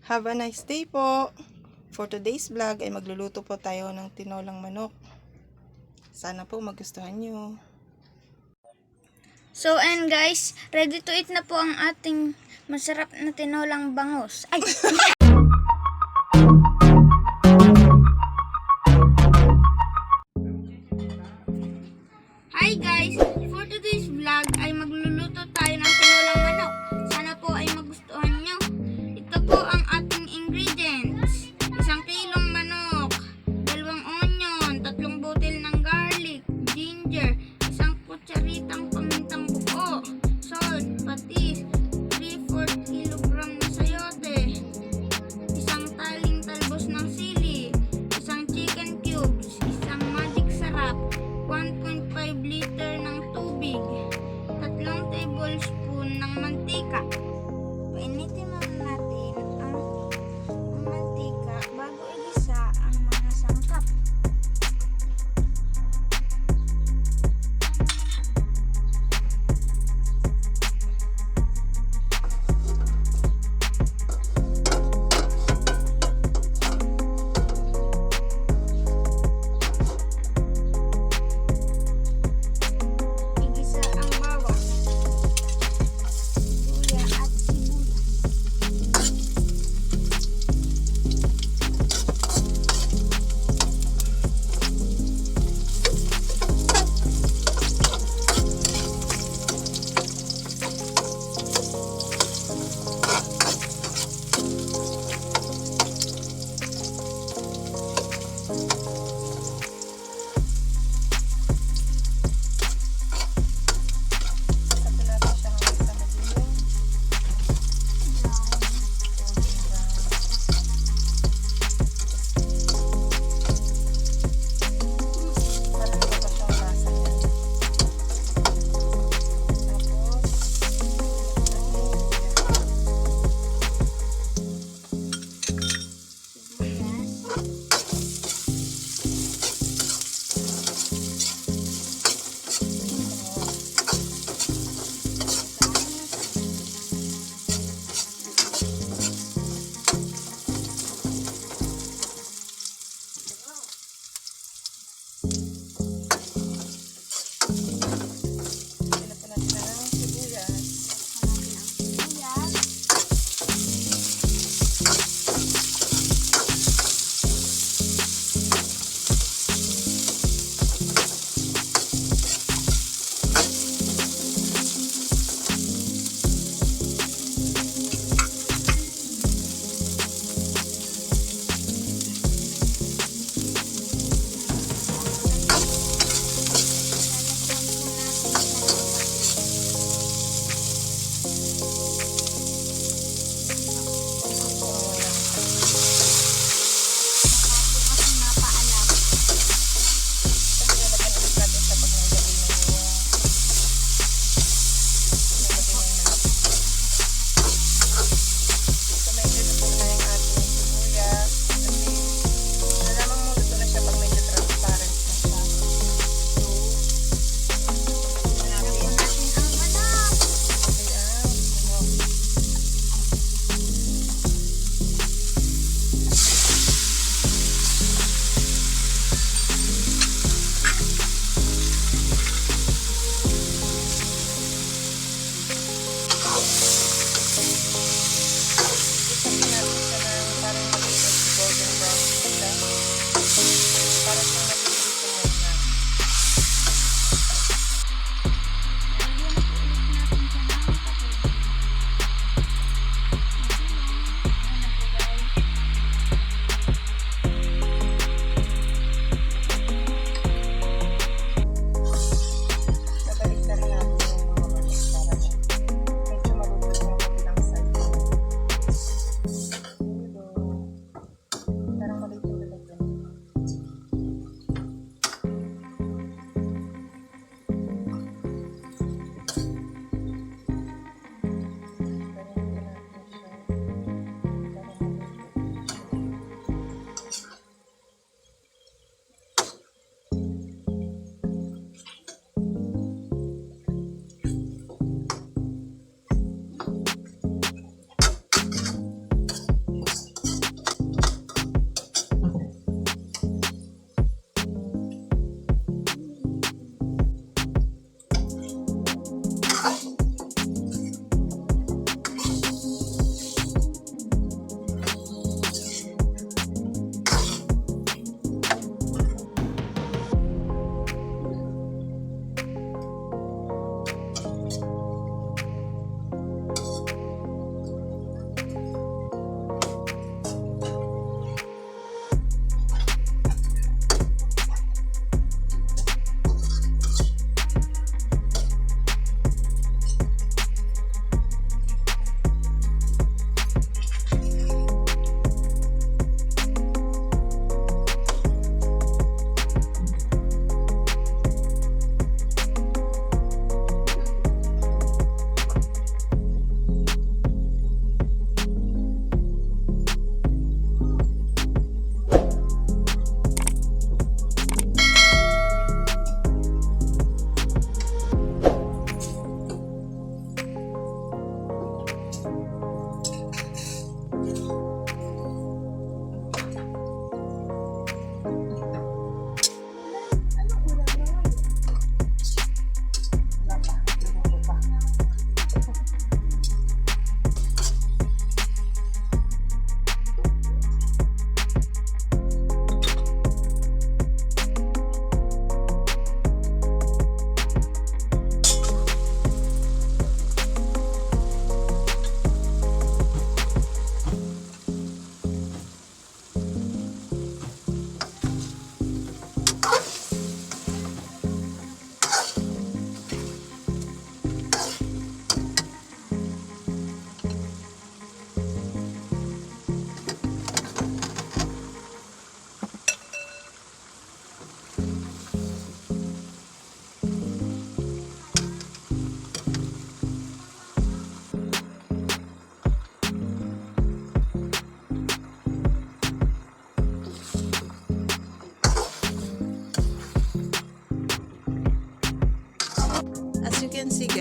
Have a nice day po! For today's vlog ay magluluto po tayo ng tinolang manok. Sana po magustuhan nyo. So, and guys, ready to eat na po ang ating masarap na tinolang bangus. Ay! Hi guys! For today's vlog ay magluluto tayo ng tinolang manok. Sana po ay magustuhan nyo. Ito po ang ating ingredients. 1 kilong manok, 2 onion, 3 butil ng garlic, ginger, 1 kutsaritang pamintang buo, salt, patis, 3/4 kilogram na sayote,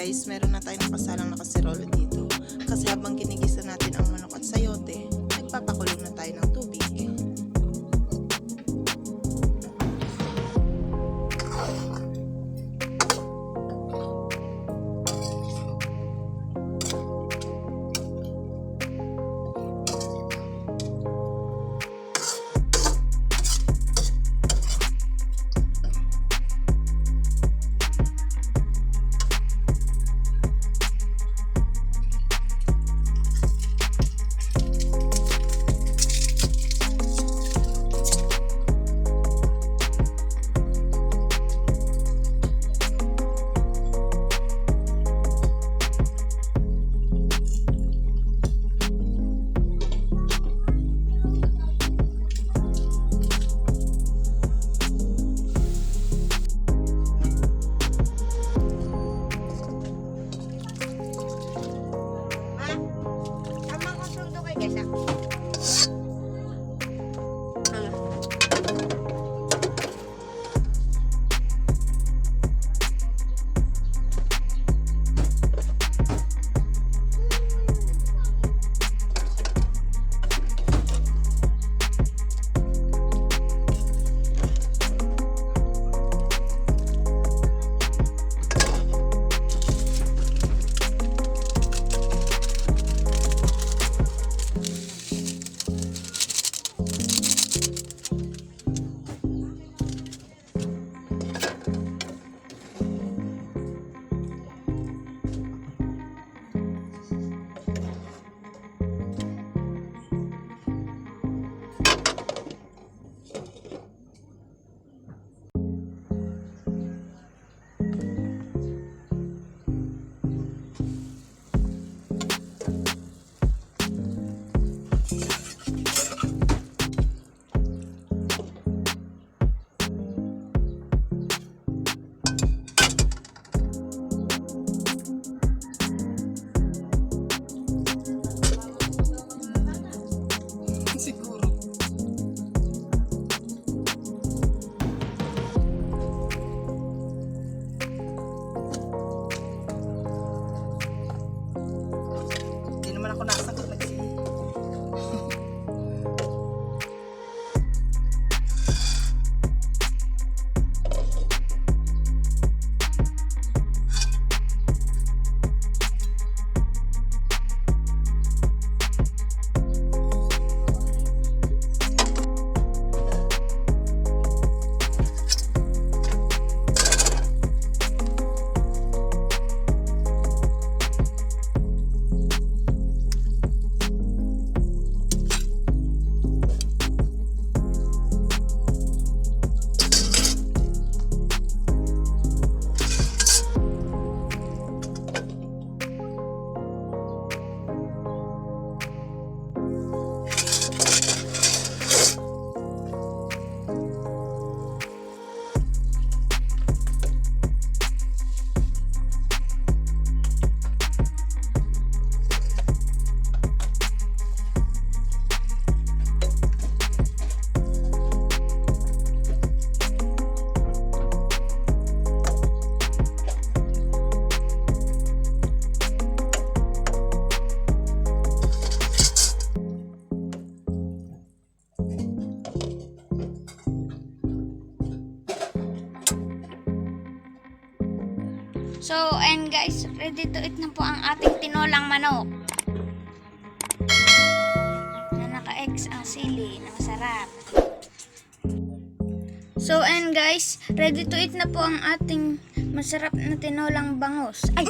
guys, meron na tayong nakasalang nakaserola dito. Kasi habang ginigisa natin ang manok at sayote, nagpapakulo na tayo ng tubig. Siguro. Hindi naman ako nakasagot na kasi. So, and guys, ready to eat na po ang ating tinolang manok. Na naka-X ang sili na masarap. So, and guys, ready to eat na po ang ating masarap na tinolang bangus. Ay!